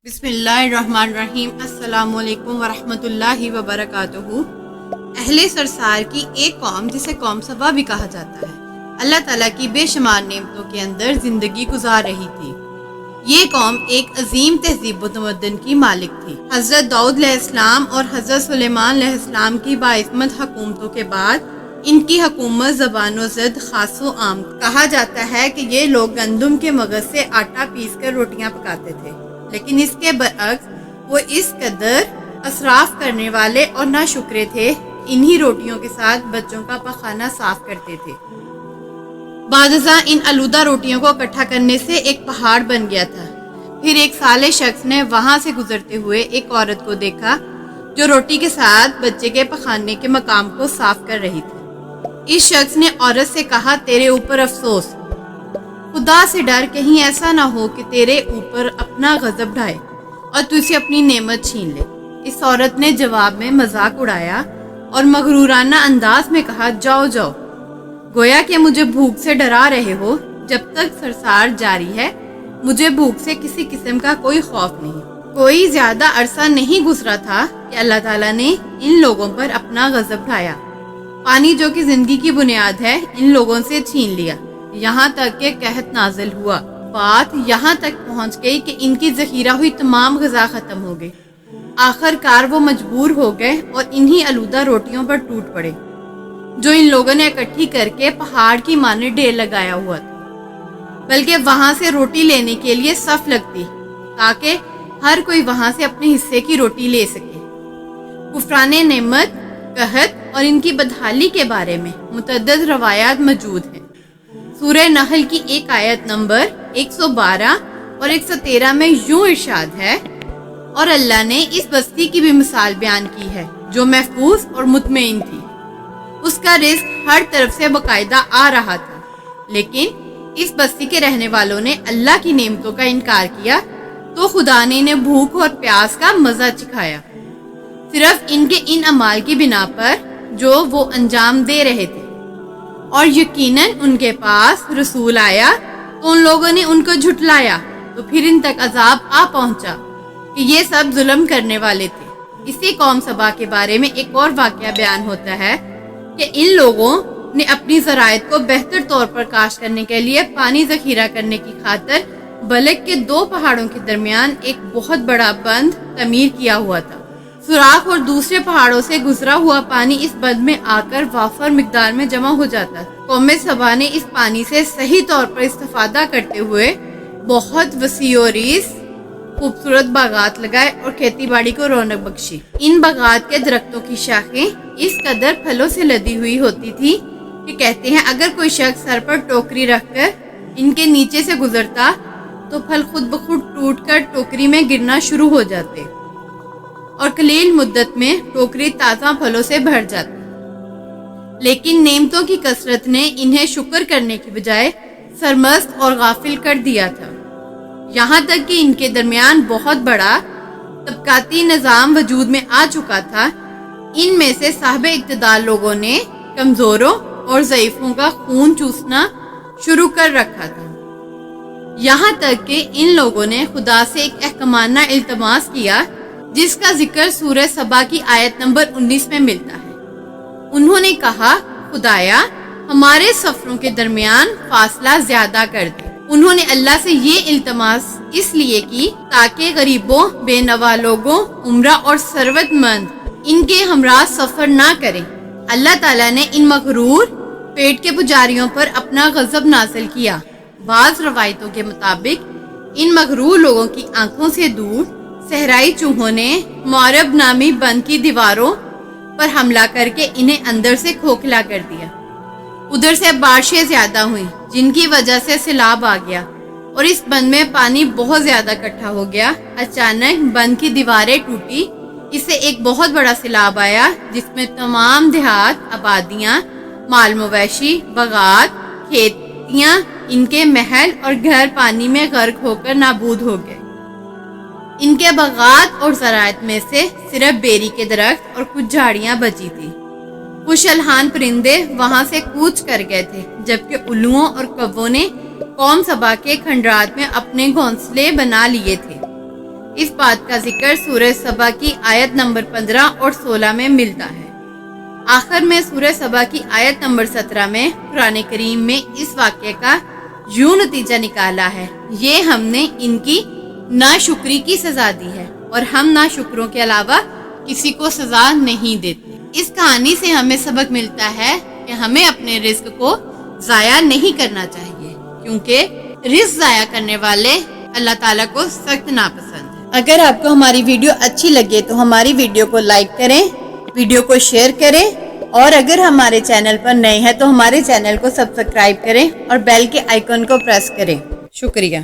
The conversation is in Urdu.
بسم اللہ الرحمن الرحیم۔ السلام علیکم ورحمۃ اللہ وبرکاتہ۔ اہل سرسار کی ایک قوم جسے قوم سبا بھی کہا جاتا ہے، اللہ تعالیٰ کی بے شمار نعمتوں کے اندر زندگی گزار رہی تھی۔ یہ قوم ایک عظیم تہذیب و تمدن کی مالک تھی۔ حضرت داؤد علیہ السلام اور حضرت سلیمان علیہ السلام کی باعظمت حکومتوں کے بعد ان کی حکومت زبان و زد خاص و عام۔ کہا جاتا ہے کہ یہ لوگ گندم کے مغز سے آٹا پیس کر روٹیاں پکاتے تھے، لیکن اس کے برعکس وہ اس قدر اسراف کرنے والے اور ناشکرے تھے، انہی روٹیوں کے ساتھ بچوں کا پخانہ صاف کرتے تھے۔ بعد ازاں ان آلودہ روٹیوں کو اکٹھا کرنے سے ایک پہاڑ بن گیا تھا۔ پھر ایک صالح شخص نے وہاں سے گزرتے ہوئے ایک عورت کو دیکھا جو روٹی کے ساتھ بچے کے پخانے کے مقام کو صاف کر رہی تھی۔ اس شخص نے عورت سے کہا، تیرے اوپر افسوس، خدا سے ڈر، کہیں ایسا نہ ہو کہ تیرے اوپر اپنا غضب ڈھائے اور تو اسے اپنی نعمت چھین لے۔ اس عورت نے جواب میں مذاق اڑایا اور مغرورانہ انداز میں کہا، جاؤ جاؤ، گویا کہ مجھے بھوک سے ڈرا رہے ہو۔ جب تک سرسار جاری ہے مجھے بھوک سے کسی قسم کا کوئی خوف نہیں۔ کوئی زیادہ عرصہ نہیں گزرا تھا کہ اللہ تعالیٰ نے ان لوگوں پر اپنا غضب ڈھایا۔ پانی جو کہ زندگی کی بنیاد ہے ان لوگوں سے چھین لیا، یہاں تک کہ قحط نازل ہوا۔ بات یہاں تک پہنچ گئی کہ ان کی ذخیرہ ہوئی تمام غذا ختم ہو گئی۔ آخر کار وہ مجبور ہو گئے اور انہی آلودہ روٹیوں پر ٹوٹ پڑے جو ان لوگوں نے اکٹھی کر کے پہاڑ کی مانند ڈھیر لگایا ہوا تھا، بلکہ وہاں سے روٹی لینے کے لیے صف لگتی تاکہ ہر کوئی وہاں سے اپنے حصے کی روٹی لے سکے۔ کفران نعمت، قحط اور ان کی بدحالی کے بارے میں متعدد روایات موجود ہیں۔ سورہ نحل کی ایک آیت نمبر 112 اور 113 میں یوں ارشاد ہے، اور اللہ نے اس بستی کی بھی مثال بیان کی ہے جو محفوظ اور مطمئن تھی۔ اس کا رزق ہر طرف سے باقاعدہ آ رہا تھا، لیکن اس بستی کے رہنے والوں نے اللہ کی نعمتوں کا انکار کیا تو خدا نے انہیں بھوک اور پیاس کا مزہ چکھایا، صرف ان کے ان اعمال کی بنا پر جو وہ انجام دے رہے تھے۔ اور یقیناً ان کے پاس رسول آیا تو ان لوگوں نے ان کو جھٹلایا، تو پھر ان تک عذاب آ پہنچا کہ یہ سب ظلم کرنے والے تھے۔ اسی قوم سبا کے بارے میں ایک اور واقعہ بیان ہوتا ہے کہ ان لوگوں نے اپنی زراعت کو بہتر طور پر کاشت کرنے کے لیے پانی ذخیرہ کرنے کی خاطر بلک کے 2 پہاڑوں کے درمیان ایک بہت بڑا بند تعمیر کیا ہوا تھا۔ سوراخ اور دوسرے پہاڑوں سے گزرا ہوا پانی اس بند میں آ کر وافر مقدار میں جمع ہو جاتا تھا۔ قوم سبا نے اس پانی سے صحیح طور پر استفادہ کرتے ہوئے بہت وسیع و ریز خوبصورت باغات لگائے اور کھیتی باڑی کو رونق بخشی۔ ان باغات کے درختوں کی شاخیں اس قدر پھلوں سے لدی ہوئی ہوتی تھی کہ کہتے ہیں اگر کوئی شخص سر پر ٹوکری رکھ کر ان کے نیچے سے گزرتا تو پھل خود بخود ٹوٹ کر ٹوکری میں گرنا شروع ہو جاتے اور قلیل مدت میں ٹوکری تازہ پھلوں سے بھر جاتی۔ لیکن نعمتوں کی کثرت نے انہیں شکر کرنے کی بجائے سرمست اور غافل کر دیا تھا، یہاں تک کہ ان کے درمیان بہت بڑا طبقاتی نظام وجود میں آ چکا تھا۔ ان میں سے صاحب اقتدار لوگوں نے کمزوروں اور ضعیفوں کا خون چوسنا شروع کر رکھا تھا، یہاں تک کہ ان لوگوں نے خدا سے ایک احکامانہ التماس کیا جس کا ذکر سورہ سبا کی آیت نمبر 19 میں ملتا ہے۔ انہوں نے کہا، خدایا ہمارے سفروں کے درمیان فاصلہ زیادہ کر دے۔ انہوں نے اللہ سے یہ التماس اس لیے کی تاکہ غریبوں، بے نوا لوگوں، عمرہ اور ثروت مند ان کے ہمراہ سفر نہ کریں۔ اللہ تعالیٰ نے ان مغرور پیٹ کے پجاریوں پر اپنا غضب نازل کیا۔ بعض روایتوں کے مطابق ان مغرور لوگوں کی آنکھوں سے دور صحرائی چوہوں نے معرب نامی بند کی دیواروں پر حملہ کر کے انہیں اندر سے کھوکھلا کر دیا۔ ادھر سے بارشیں زیادہ ہوئیں جن کی وجہ سے سیلاب آ گیا اور اس بند میں پانی بہت زیادہ اکٹھا ہو گیا۔ اچانک بند کی دیواریں ٹوٹی، اس سے ایک بہت بڑا سیلاب آیا جس میں تمام دیہات، آبادیاں، مال مویشی، باغات، کھیتیاں، ان کے محل اور گھر پانی میں غرق ہو کر نابود ہو گئے۔ ان کے باغات اور زراعت میں سے صرف بیری کے درخت اور کچھ جھاڑیاں بچی تھی۔ خوش الحان پرندے وہاں سے کوچ کر گئے تھے، جبکہ الوؤں اور کووں نے قوم سبا کے کھنڈرات میں اپنے گھونسلے بنا لیے تھے۔ اس بات کا ذکر سورہ سبا کی آیت نمبر 15 اور 16 میں ملتا ہے۔ آخر میں سورہ سبا کی آیت نمبر 17 میں قرآن کریم میں اس واقعے کا یوں نتیجہ نکالا ہے، یہ ہم نے ان کی ناشکری کی سزا دی ہے اور ہم ناشکروں کے علاوہ کسی کو سزا نہیں دیتے۔ اس کہانی سے ہمیں سبق ملتا ہے کہ ہمیں اپنے رزق کو ضائع نہیں کرنا چاہیے، کیونکہ رزق ضائع کرنے والے اللہ تعالیٰ کو سخت ناپسند ہے۔ اگر آپ کو ہماری ویڈیو اچھی لگے تو ہماری ویڈیو کو لائک کریں، ویڈیو کو شیئر کریں، اور اگر ہمارے چینل پر نئے ہیں تو ہمارے چینل کو سبسکرائب کریں اور بیل کے آئیکن کو پریس کریں۔ شکریہ۔